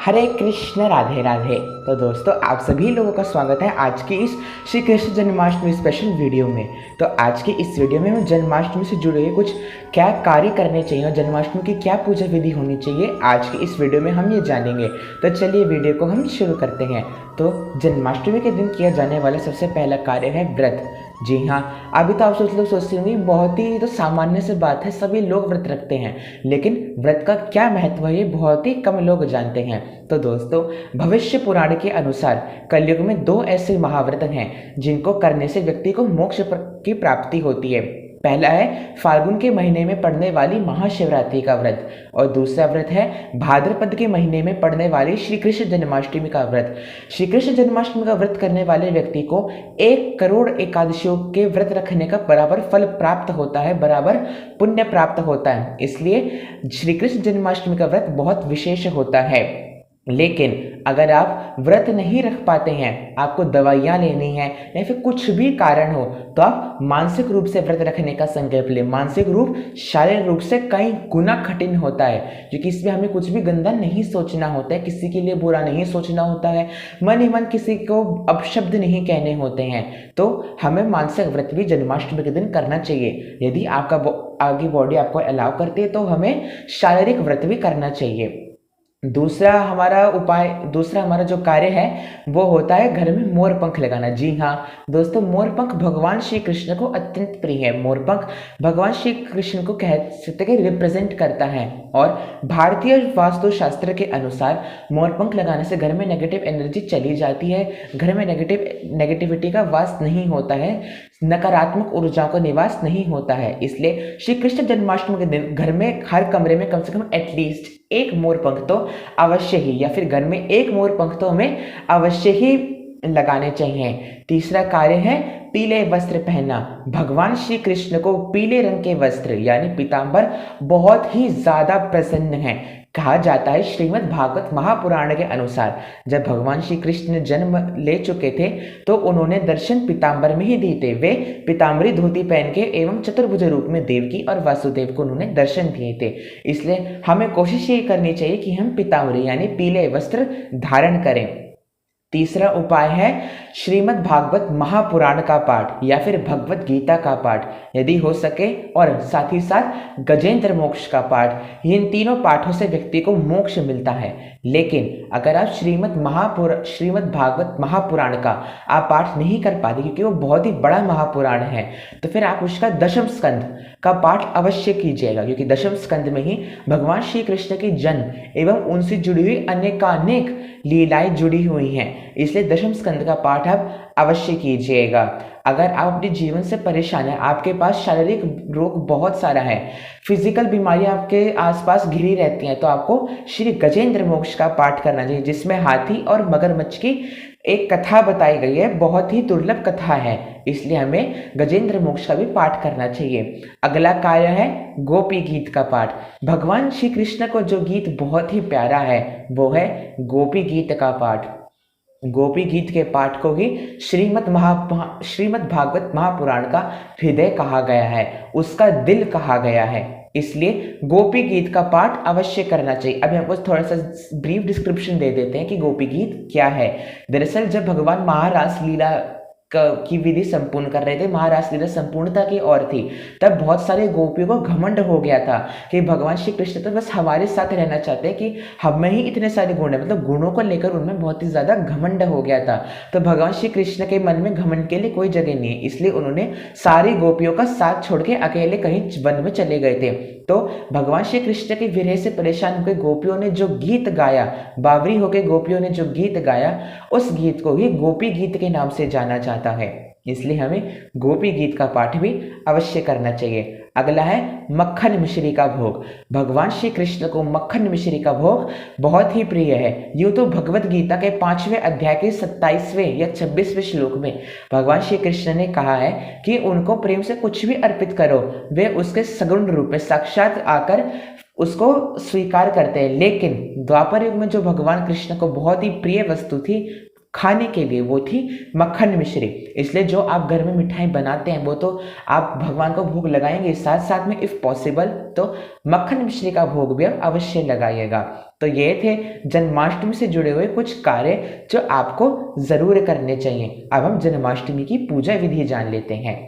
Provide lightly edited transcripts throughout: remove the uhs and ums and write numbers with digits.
हरे कृष्ण राधे राधे। तो दोस्तों आप सभी लोगों का स्वागत है आज की इस श्री कृष्ण जन्माष्टमी स्पेशल वीडियो में। तो आज की इस वीडियो में हम जन्माष्टमी से जुड़े हुए कुछ क्या कार्य करने चाहिए और जन्माष्टमी की क्या पूजा विधि होनी चाहिए, आज की इस वीडियो में हम ये जानेंगे। तो चलिए वीडियो को हम शुरू करते हैं। तो जन्माष्टमी के दिन किया जाने वाला सबसे पहला कार्य है व्रत। जी हाँ, अभी तो आप सोचते होंगे बहुत ही तो सामान्य सी बात है, सभी लोग व्रत रखते हैं, लेकिन व्रत का क्या महत्व है ये बहुत ही कम लोग जानते हैं। तो दोस्तों भविष्य पुराण के अनुसार कलयुग में दो ऐसे महाव्रत हैं जिनको करने से व्यक्ति को मोक्ष की प्राप्ति होती है। पहला है फाल्गुन के महीने में पड़ने वाली महाशिवरात्रि का व्रत और दूसरा व्रत है भाद्रपद के महीने में पड़ने वाली श्री कृष्ण जन्माष्टमी का व्रत। श्री कृष्ण जन्माष्टमी का व्रत करने वाले व्यक्ति को 1 करोड़ एकादशियों के व्रत रखने का बराबर फल प्राप्त होता है, बराबर पुण्य प्राप्त होता है। इसलिए श्री कृष्ण जन्माष्टमी का व्रत बहुत विशेष होता है। लेकिन अगर आप व्रत नहीं रख पाते हैं, आपको दवाइयाँ लेनी है या फिर कुछ भी कारण हो, तो आप मानसिक रूप से व्रत रखने का संकल्प लें। मानसिक रूप शारीरिक रूप से कई गुना कठिन होता है, क्योंकि इसमें हमें कुछ भी गंदा नहीं सोचना होता है, किसी के लिए बुरा नहीं सोचना होता है, मन ही मन किसी को अपशब्द नहीं कहने होते हैं। तो हमें मानसिक व्रत भी जन्माष्टमी के दिन करना चाहिए। यदि आपका आगे बॉडी आपको अलाउ करती है तो हमें शारीरिक व्रत भी करना चाहिए। दूसरा हमारा जो कार्य है वो होता है घर में मोर पंख लगाना। जी हाँ दोस्तों, मोर पंख भगवान श्री कृष्ण को अत्यंत प्रिय है। मोर पंख भगवान श्री कृष्ण को कह सकते हैं रिप्रेजेंट करता है, और भारतीय वास्तुशास्त्र के अनुसार मोर पंख लगाने से घर में नेगेटिव एनर्जी चली जाती है, घर में नेगेटिविटी का वास नहीं होता है, नकारात्मक ऊर्जाओं का निवास नहीं होता है। इसलिए श्री कृष्ण जन्माष्टमी के दिन घर में हर कमरे में कम से कम एटलीस्ट एक मोर पंख तो अवश्य ही, या फिर घर में एक मोर पंख तो हमें अवश्य ही लगाने चाहिए। तीसरा कार्य है पीले वस्त्र पहनना। भगवान श्री कृष्ण को पीले रंग के वस्त्र यानी पीतांबर बहुत ही ज्यादा प्रसन्न है। कहा जाता है श्रीमद् भागवत महापुराण के अनुसार जब भगवान श्री कृष्ण जन्म ले चुके थे तो उन्होंने दर्शन पीतांबर में ही दिए थे। वे पीतांबरी धोती पहन के एवं चतुर्भुज रूप में देवकी और वासुदेव को उन्होंने दर्शन दिए थे। इसलिए हमें कोशिश ये करनी चाहिए कि हम पीतांबरी यानी पीले वस्त्र धारण करें। तीसरा उपाय है श्रीमद् भागवत महापुराण का पाठ या फिर भगवत गीता का पाठ यदि हो सके, और साथ ही साथ गजेंद्र मोक्ष का पाठ। इन तीनों पाठों से व्यक्ति को मोक्ष मिलता है। लेकिन अगर आप श्रीमद् भागवत महापुराण का आप पाठ नहीं कर पाते क्योंकि वो बहुत ही बड़ा महापुराण है, तो फिर आप उसका दशम स्कंद का पाठ अवश्य कीजिएगा, क्योंकि दशम स्कंद में ही भगवान श्री कृष्ण के जन्म एवं उनसे जुड़ी हुई अनेकानेक लीलाएं जुड़ी हुई हैं। इसलिए दशम स्कंद का पाठ आप अवश्य कीजिएगा। अगर आप अपने जीवन से परेशान हैं, आपके पास शारीरिक रोग बहुत सारा है, फिजिकल बीमारियां आपके आसपास घिरी रहती हैं, तो आपको श्री गजेंद्र मोक्ष का पाठ करना चाहिए, जिसमें हाथी और मगरमच्छ की एक कथा बताई गई है। बहुत ही दुर्लभ कथा है, इसलिए हमें गजेंद्र मोक्ष का भी पाठ करना चाहिए। अगला कार्य है गोपी गीत का पाठ। भगवान श्री कृष्ण को जो गीत बहुत ही प्यारा है वो है गोपी गीत का पाठ। गोपी गीत के पाठ को ही श्रीमद् भागवत महापुराण का हृदय कहा गया है, उसका दिल कहा गया है। इसलिए गोपी गीत का पाठ अवश्य करना चाहिए। अभी हमको थोड़ा सा ब्रीफ डिस्क्रिप्शन दे देते हैं कि गोपी गीत क्या है। दरअसल जब भगवान महारास लीला की विधि संपूर्ण कर रहे थे, महारास लीला संपूर्णता की ओर थी, तब बहुत सारे गोपियों को घमंड हो गया था कि भगवान श्री कृष्ण तो बस हमारे साथ रहना चाहते हैं, कि हमें ही इतने सारे गुण है, मतलब गुणों को लेकर उनमें बहुत ही ज्यादा घमंड हो गया था। तो भगवान श्री कृष्ण के मन में घमंड के लिए कोई जगह नहीं है, इसलिए उन्होंने सारी गोपियों का साथ छोड़ के अकेले कहीं वन में चले गए थे। तो भगवान श्री कृष्ण के विरह से परेशान होकर गोपियों ने जो गीत गाया, बावरी होकर गोपियों ने जो गीत गाया, उस गीत को ही गोपी गीत के नाम से जाना जाता है। इसलिए हमें गोपी गीत का पाठ भी अवश्य करना चाहिए। अगला है मक्खन मिश्री का भोग। भगवान श्री कृष्ण को मक्खन मिश्री का भोग बहुत ही प्रिय है। यूं तो भगवत गीता के 5वें अध्याय के 27वें या 26वें श्लोक में भगवान श्री कृष्ण ने कहा है कि उनको प्रेम से कुछ भी अर्पित करो, वे उसके सगुण रूप में साक्षात आकर उसको स्वीकार करते हैं। लेकिन द्वापर युग में जो भगवान कृष्ण को बहुत ही प्रिय वस्तु थी खाने के लिए, वो थी मक्खन मिश्री। इसलिए जो आप घर में मिठाई बनाते हैं वो तो आप भगवान को भोग लगाएंगे, साथ साथ में इफ़ पॉसिबल तो मक्खन मिश्री का भोग भी आप अवश्य लगाइएगा। तो ये थे जन्माष्टमी से जुड़े हुए कुछ कार्य जो आपको ज़रूर करने चाहिए। अब हम जन्माष्टमी की पूजा विधि जान लेते हैं।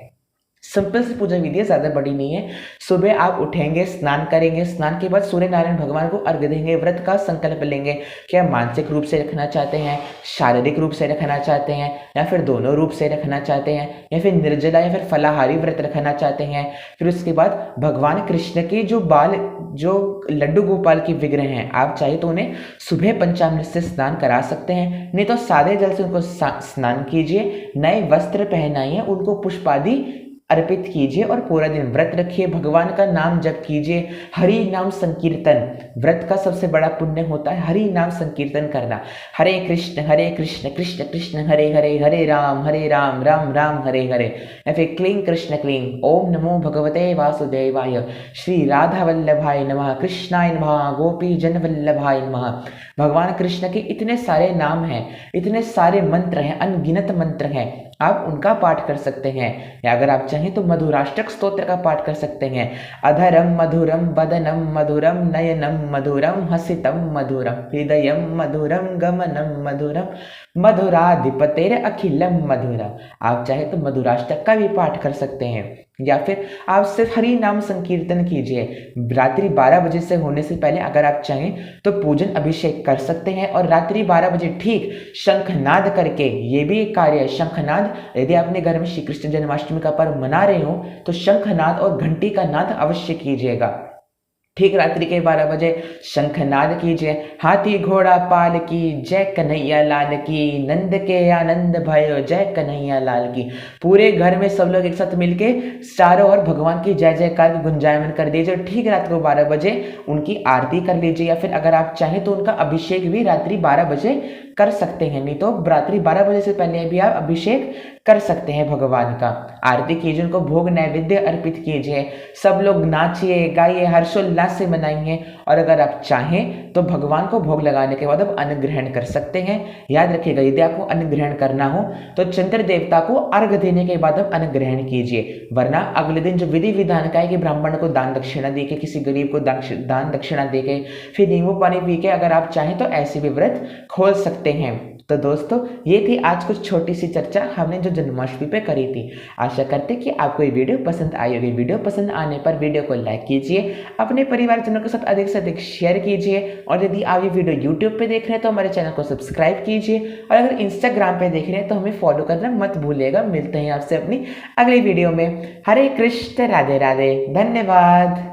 सिंपल सी पूजा विधि है, ज़्यादा बड़ी नहीं है। सुबह आप उठेंगे, स्नान करेंगे, स्नान के बाद सूर्य नारायण भगवान को अर्घ्य देंगे, व्रत का संकल्प लेंगे कि आप मानसिक रूप से रखना चाहते हैं, शारीरिक रूप से रखना चाहते हैं, या फिर दोनों रूप से रखना चाहते हैं, या फिर निर्जला या फिर फलाहारी व्रत रखना चाहते हैं। फिर उसके बाद भगवान कृष्ण के जो लड्डू गोपाल की विग्रह हैं, आप चाहे तो उन्हें सुबह पंचामृत से स्नान करा सकते हैं, नहीं तो सादे जल से उनको स्नान कीजिए, नए वस्त्र पहनाइए, उनको पुष्पादि अर्पित कीजिए और पूरा दिन व्रत रखिए, भगवान का नाम जप कीजिए। हरि नाम संकीर्तन व्रत का सबसे बड़ा पुण्य होता है, हरि नाम संकीर्तन करना। हरे कृष्ण कृष्ण कृष्ण हरे हरे, हरे राम राम राम हरे हरे। या फिर क्लीं कृष्ण क्लीं, ओम नमो भगवते वासुदेवाय, श्री राधा वल्लभाय नमः, कृष्णाय नमः, गोपी जन वल्लभाय नमः। भगवान कृष्ण के इतने सारे नाम हैं, इतने सारे मंत्र हैं, अनगिनत मंत्र हैं, आप उनका पाठ कर सकते हैं। या अगर आप चाहें तो मधुराष्टक स्तोत्र का पाठ कर सकते हैं। अधरम मधुरम वदनम मधुरम नयनम मधुरम हसितम मधुरम हृदयम मधुरम गमनम मधुरम मधुराधिपतेर अखिलम मधुरम। आप चाहे तो मधुराष्टक का भी पाठ कर सकते हैं, या फिर आप सिर्फ हरि नाम संकीर्तन कीजिए। रात्रि 12 बजे से होने से पहले अगर आप चाहें तो पूजन अभिषेक कर सकते हैं, और रात्रि 12 बजे ठीक शंखनाद करके, ये भी एक कार्य है शंखनाद। यदि आपने घर में श्री कृष्ण जन्माष्टमी का पर्व मना रहे हो तो शंखनाद और घंटी का नाद अवश्य कीजिएगा। ठीक रात्रि के 12 बजे शंखनाद कीजिए। हाथी घोड़ा पाल की, जय कन्हैया लाल की, नंद के आनंद भयो, जय कन्हैया लाल की। पूरे घर में सब लोग एक साथ मिलके चारों ओर भगवान की जय जयकार की गुंजायमान कर दीजिए। ठीक रात को 12 बजे उनकी आरती कर लीजिए, या फिर अगर आप चाहें तो उनका अभिषेक भी रात्रि 12 बजे कर सकते हैं, नहीं तो रात्रि 12 बजे से पहले भी आप अभिषेक कर सकते हैं भगवान का। आरती कीजिए, उनको भोग नैवेद्य अर्पित कीजिए, सब लोग नाचिए गाइए, हर्षोल्लास से मनाइए। और अगर आप चाहें तो भगवान को भोग लगाने के बाद आप अन्न ग्रहण कर सकते हैं। याद रखिएगा, यदि आपको अन्न ग्रहण करना हो तो चंद्र देवता को अर्घ देने के बाद आप अन्न ग्रहण कीजिए, वरना अगले दिन जो विधि विधान का है कि ब्राह्मण को दान दक्षिणा देके, किसी गरीब को दान दक्षिणा देके, फिर नींबू पानी पी के अगर आप चाहें तो ऐसे भी व्रत खोल सकते हैं। तो दोस्तों, ये थी आज कुछ छोटी सी चर्चा हमने जो जन्माष्टमी पे करी थी। आशा करते कि आपको ये वीडियो पसंद आई होगी। वीडियो पसंद आने पर वीडियो को लाइक कीजिए, अपने परिवारजनों के साथ अधिक से अधिक शेयर कीजिए, और यदि आप ये वीडियो यूट्यूब पे देख रहे हैं तो हमारे चैनल को सब्सक्राइब कीजिए, और अगर इंस्टाग्राम पे देख रहे हैं तो हमें फॉलो करना मत भूलिएगा। मिलते हैं आपसे अपनी अगली वीडियो में। हरे कृष्ण, राधे राधे, धन्यवाद।